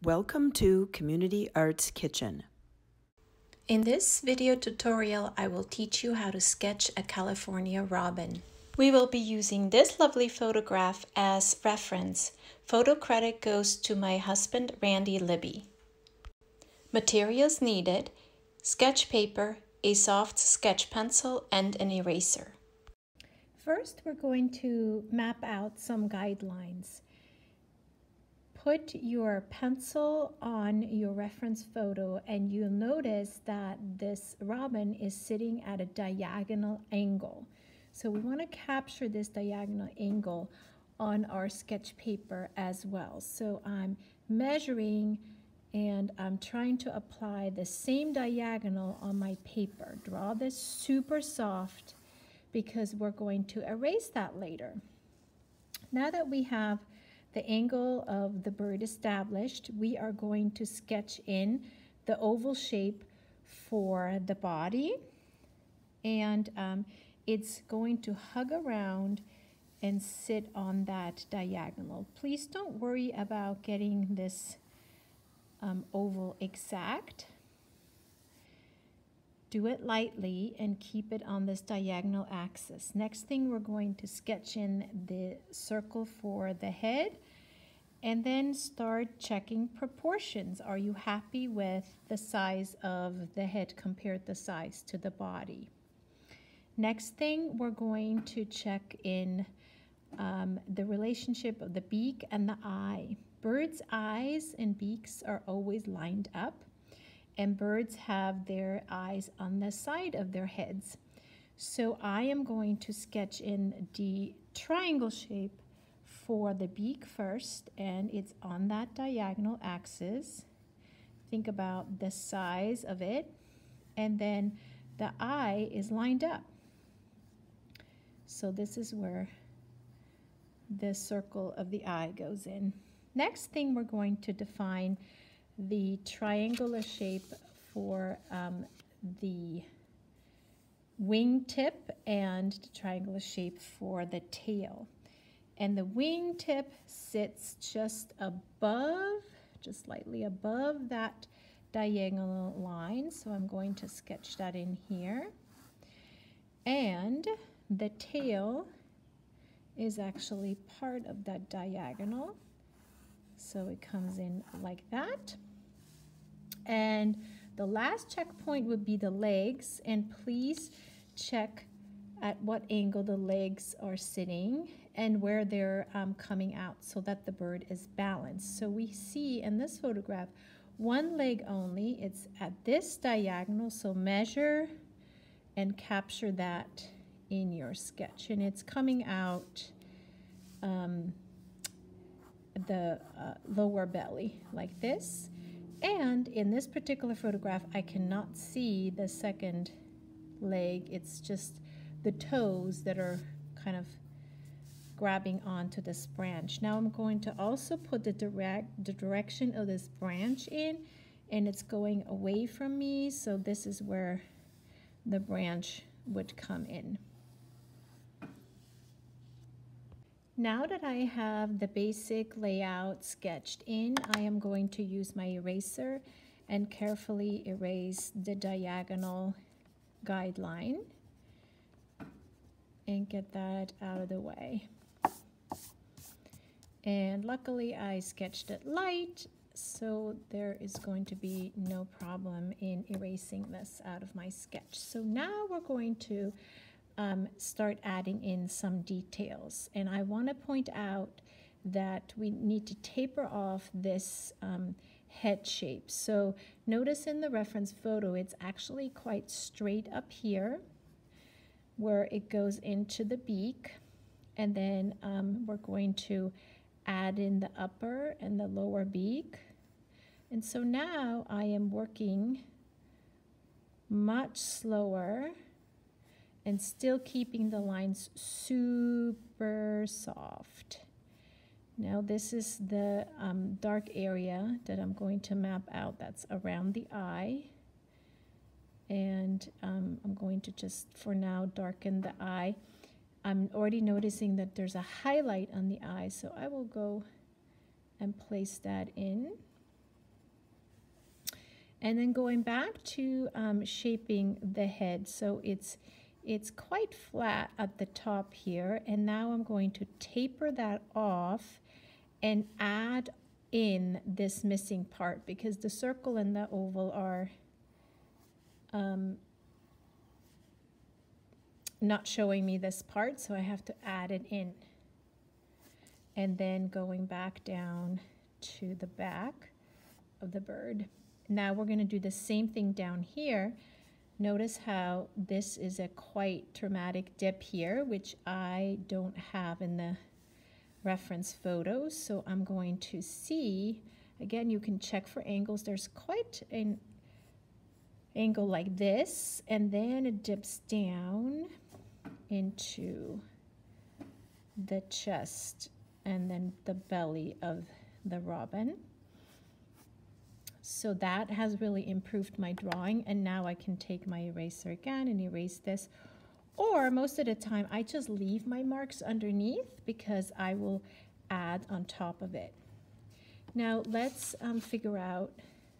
Welcome to Community Arts Kitchen. In this video tutorial, I will teach you how to sketch a California robin. We will be using this lovely photograph as reference. Photo credit goes to my husband, Randy Libby. Materials needed: sketch paper, a soft sketch pencil, and an eraser. First, we're going to map out some guidelines. Put your pencil on your reference photo and you'll notice that this robin is sitting at a diagonal angle. So we want to capture this diagonal angle on our sketch paper as well. So I'm measuring and I'm trying to apply the same diagonal on my paper. Draw this super soft because we're going to erase that later. Now that we have the angle of the bird established, we are going to sketch in the oval shape for the body, and it's going to hug around and sit on that diagonal. Please don't worry about getting this oval exact. Do it lightly and keep it on this diagonal axis. Next thing, we're going to sketch in the circle for the head and then start checking proportions. Are you happy with the size of the head compared the size to the body? Next thing, we're going to check in the relationship of the beak and the eye. Birds' eyes and beaks are always lined up, and birds have their eyes on the side of their heads. So I am going to sketch in the triangle shape for the beak first, and it's on that diagonal axis. Think about the size of it, and then the eye is lined up. So this is where the circle of the eye goes in. Next thing, we're going to define the triangular shape for the wingtip and the triangular shape for the tail. And the wingtip sits just above, just slightly above that diagonal line. So I'm going to sketch that in here. And the tail is actually part of that diagonal. So it comes in like that. And the last checkpoint would be the legs, and please check at what angle the legs are sitting and where they're coming out so that the bird is balanced. So we see in this photograph one leg only. It's at this diagonal, so measure and capture that in your sketch, and it's coming out the lower belly like this. And in this particular photograph, I cannot see the second leg. It's just the toes that are kind of grabbing onto this branch. Now I'm going to also put the direction of this branch in, and it's going away from me, so this is where the branch would come in. Now that I have the basic layout sketched in, I am going to use my eraser and carefully erase the diagonal guideline and get that out of the way. And luckily I sketched it light, so there is going to be no problem in erasing this out of my sketch. So now we're going to start adding in some details, and I want to point out that we need to taper off this head shape. So notice in the reference photo it's actually quite straight up here where it goes into the beak, and then we're going to add in the upper and the lower beak. And so now I am working much slower and still keeping the lines super soft. Now this is the dark area that I'm going to map out. That's around the eye. And I'm going to just, for now, darken the eye. I'm already noticing that there's a highlight on the eye, so I will go and place that in. And then going back to shaping the head. So it's quite flat at the top here, and now I'm going to taper that off and add in this missing part because the circle and the oval are not showing me this part, so I have to add it in. And then going back down to the back of the bird. Now we're going to do the same thing down here. Notice how this is a quite dramatic dip here, which I don't have in the reference photos. So I'm going to see, again, you can check for angles. There's quite an angle like this, and then it dips down into the chest and then the belly of the robin. So that has really improved my drawing, and now I can take my eraser again and erase this. Or most of the time I just leave my marks underneath because I will add on top of it. Now let's figure out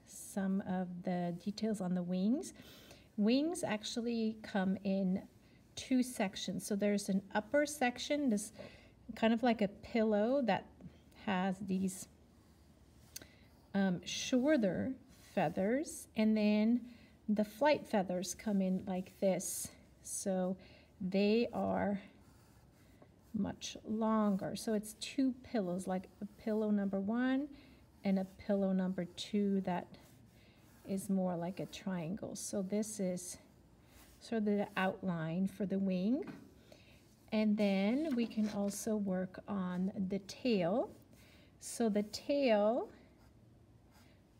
some of the details on the wings. Wings actually come in two sections. So there's an upper section, this kind of like a pillow that has these shorter feathers, and then the flight feathers come in like this. So they are much longer. So it's two pillows, like a pillow number 1 and a pillow number 2 that is more like a triangle. So this is sort of the outline for the wing. And then we can also work on the tail. So the tail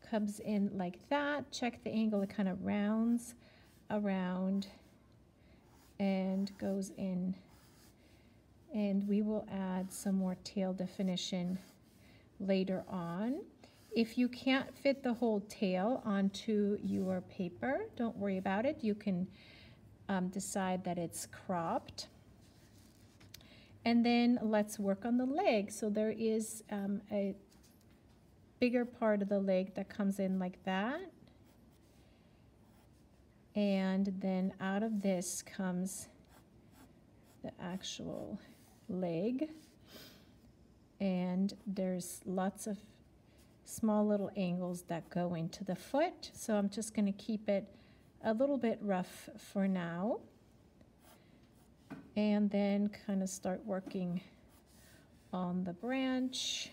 comes in like that. Check the angle, it kind of rounds around and goes in. And we will add some more tail definition later on. If you can't fit the whole tail onto your paper, don't worry about it. You can decide that it's cropped. And then let's work on the leg. So there is a bigger part of the leg that comes in like that. And then out of this comes the actual leg. And there's lots of small little angles that go into the foot. So I'm just going to keep it a little bit rough for now. And then kind of start working on the branch.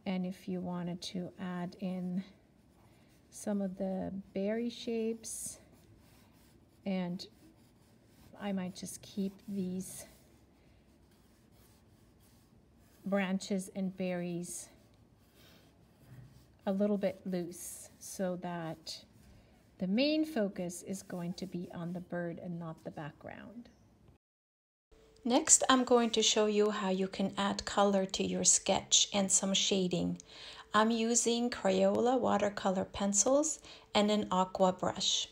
And if you wanted to add in some of the berry shapes, and I might just keep these branches and berries a little bit loose so that the main focus is going to be on the bird and not the background. Next, I'm going to show you how you can add color to your sketch and some shading. I'm using Crayola watercolor pencils and an aqua brush.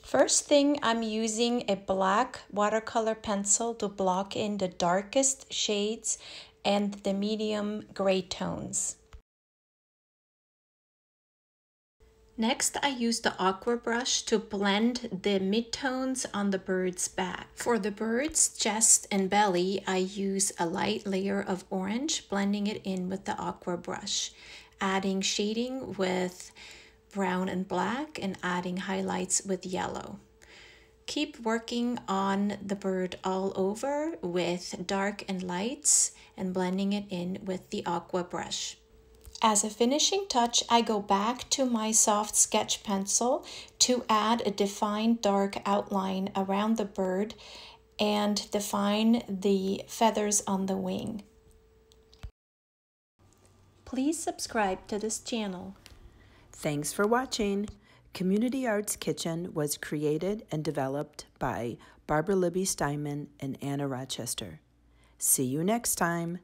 First thing, I'm using a black watercolor pencil to block in the darkest shades and the medium gray tones. Next, I use the aqua brush to blend the midtones on the bird's back. For the bird's chest and belly, I use a light layer of orange, blending it in with the aqua brush, adding shading with brown and black, and adding highlights with yellow. Keep working on the bird all over with dark and lights and blending it in with the aqua brush. As a finishing touch, I go back to my soft sketch pencil to add a defined dark outline around the bird and define the feathers on the wing. Please subscribe to this channel. Thanks for watching. Community Arts Kitchen was created and developed by Barbara Libby-Steinmann and Anna Rochester. See you next time.